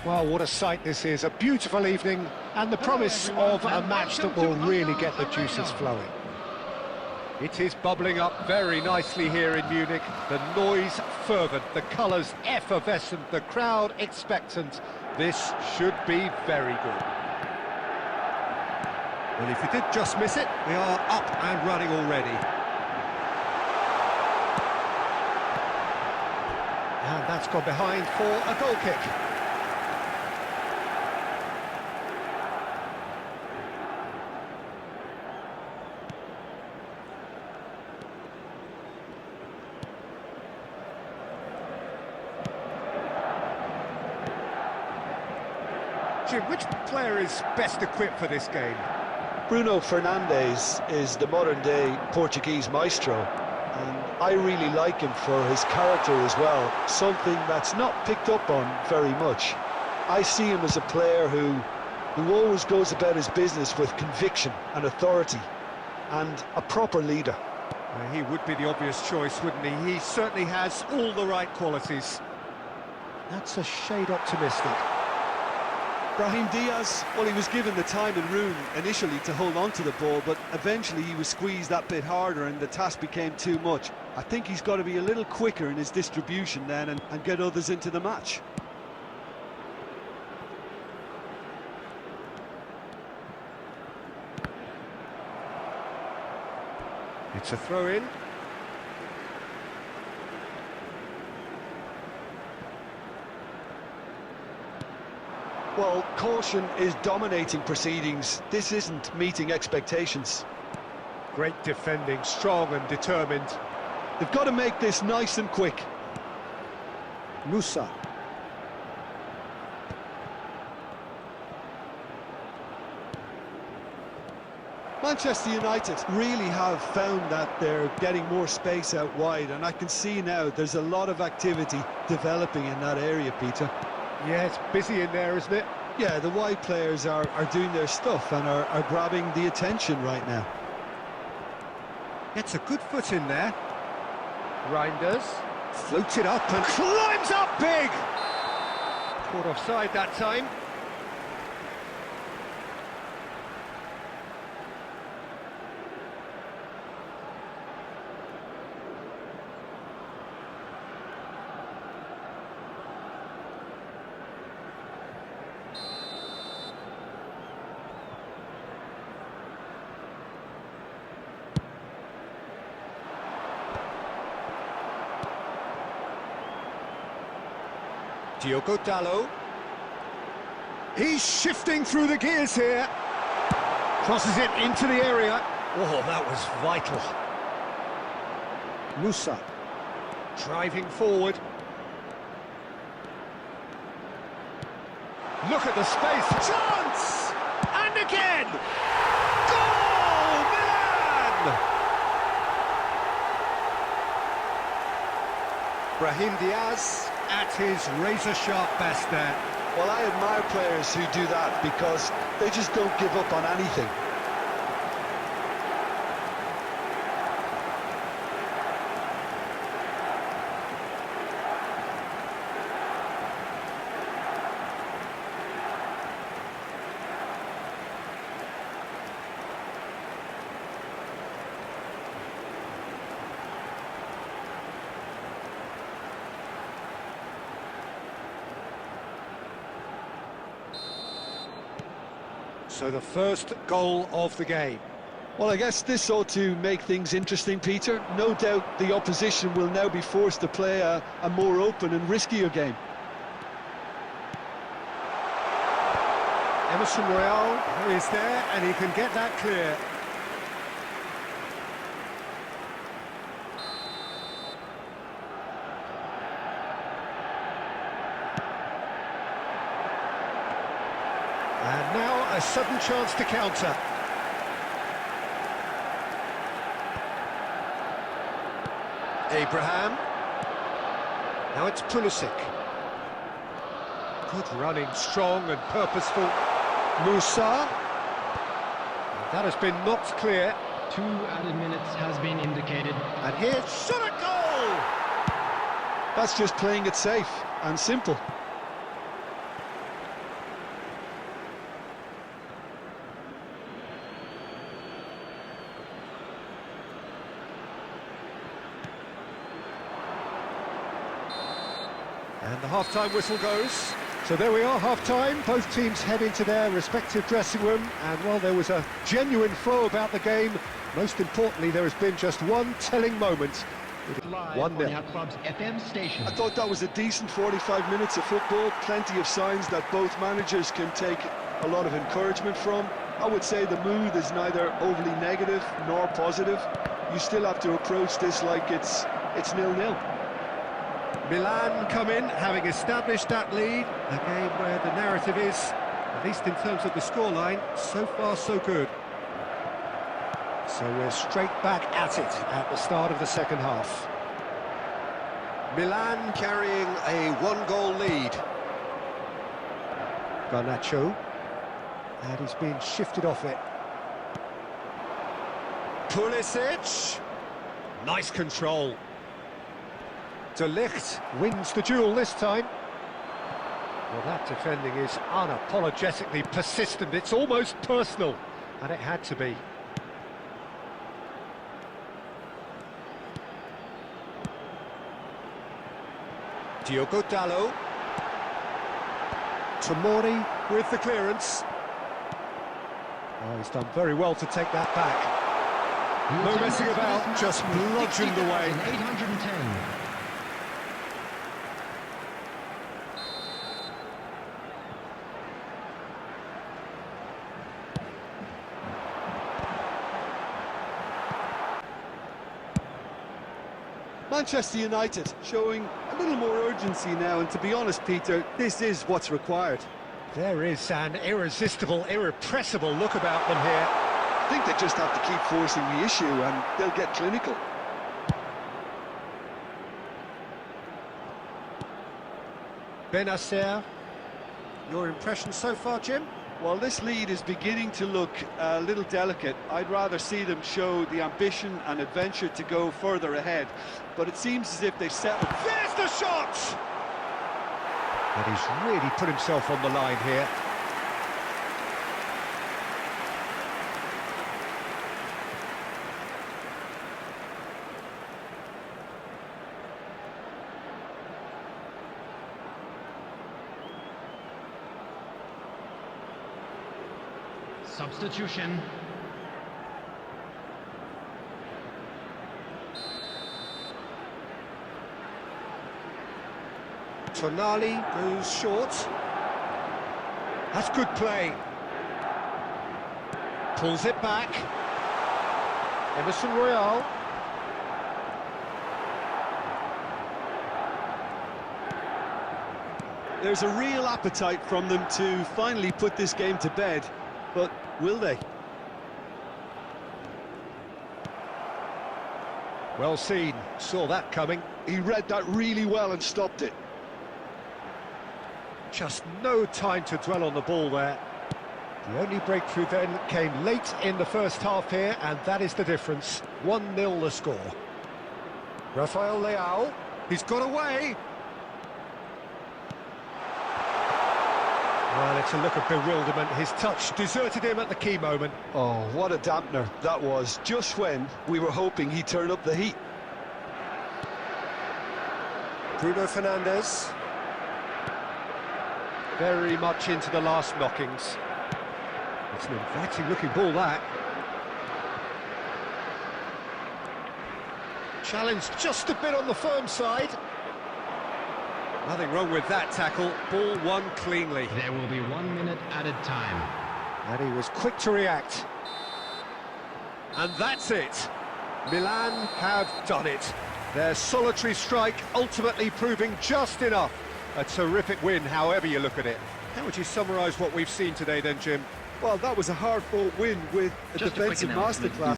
Well, what a sight this is. A beautiful evening and the promise of a match that will really get the juices flowing. It is bubbling up very nicely here in Munich. The noise fervent, the colours effervescent, the crowd expectant. This should be very good. Well, if you did just miss it, we are up and running already. And that's gone behind for a goal kick. Jim, which player is best equipped for this game? Bruno Fernandes is the modern-day Portuguese maestro, and I really like him for his character as well, something that's not picked up on very much. I see him as a player who always goes about his business with conviction and authority, and a proper leader. He would be the obvious choice, wouldn't he? He certainly has all the right qualities. That's a shade optimistic. Brahim Diaz, well, he was given the time and room initially to hold on to the ball, but eventually he was squeezed that bit harder and the task became too much. I think he's got to be a little quicker in his distribution then and get others into the match. It's a throw-in. Well, caution is dominating proceedings. This isn't meeting expectations. Great defending, strong and determined. They've got to make this nice and quick. Musa. Manchester United really have found that they're getting more space out wide, and I can see now there's a lot of activity developing in that area, Peter. Yeah, it's busy in there, isn't it? Yeah, the wide players are doing their stuff and are grabbing the attention right now. Gets a good foot in there. Reinders. Floats it up and climbs up big! Caught offside that time. Diogo Dalot. He's shifting through the gears here. Crosses it into the area. Oh, that was vital. Musa. Driving forward. Look at the space. Chance! And again! Goal! Milan! Brahim Diaz at his razor-sharp best there. Well, I admire players who do that because they just don't give up on anything. So the first goal of the game. Well, I guess this ought to make things interesting, Peter. No doubt the opposition will now be forced to play a more open and riskier game. Emerson Royal is there and he can get that clear. And now a sudden chance to counter. Abraham. Now it's Pulisic. Good running, strong and purposeful. Musa. That has been knocked clear. 2 added minutes has been indicated. And here's shot at goal! That's just playing it safe and simple. And the half-time whistle goes. So there we are, half-time. Both teams head into their respective dressing room. And while there was a genuine flow about the game, most importantly, there has been just one telling moment. Live on 1-0. our club's FM station. I thought that was a decent 45 minutes of football. Plenty of signs that both managers can take a lot of encouragement from. I would say the mood is neither overly negative nor positive. You still have to approach this like it's 0-0. Milan come in, having established that lead. A game where the narrative is, at least in terms of the scoreline, so far so good. So we're straight back at it at the start of the second half. Milan carrying a one-goal lead. Garnacho. And he's been shifted off it. Pulisic. Nice control. De Ligt wins the duel this time. Well, that defending is unapologetically persistent. It's almost personal, and it had to be. Diogo Dalot. Tomori with the clearance. Oh, he's done very well to take that back. No messing about, just bludgeoned away. 810. Manchester United showing a little more urgency now, and to be honest, Peter, this is what's required. There is an irresistible, irrepressible look about them here. I think they just have to keep forcing the issue and they'll get clinical. Benacer, your impression so far, Jim? Well, this lead is beginning to look a little delicate. I'd rather see them show the ambition and adventure to go further ahead. But it seems as if they settled. There's the shot! And he's really put himself on the line here. Substitution. Tonali goes short. That's good play. Pulls it back. Emerson Royal. There's a real appetite from them to finally put this game to bed, but will they? Well seen, saw that coming. He read that really well and stopped it. Just no time to dwell on the ball there. The only breakthrough then came late in the first half here, and that is the difference. 1-0 the score. Rafael Leao, he's got away. Well, it's a look of bewilderment. His touch deserted him at the key moment. Oh, what a dampener that was, just when we were hoping he'd turn up the heat. Bruno Fernandes. Very much into the last knockings. It's an inviting looking ball, that. Challenged just a bit on the firm side. Nothing wrong with that tackle. Ball won cleanly. There will be 1 minute added time. And he was quick to react. And that's it. Milan have done it. Their solitary strike ultimately proving just enough. A terrific win, however you look at it. How would you summarise what we've seen today then, Jim? Well, that was a hard-fought win with a Just a quick defensive announcement. masterclass.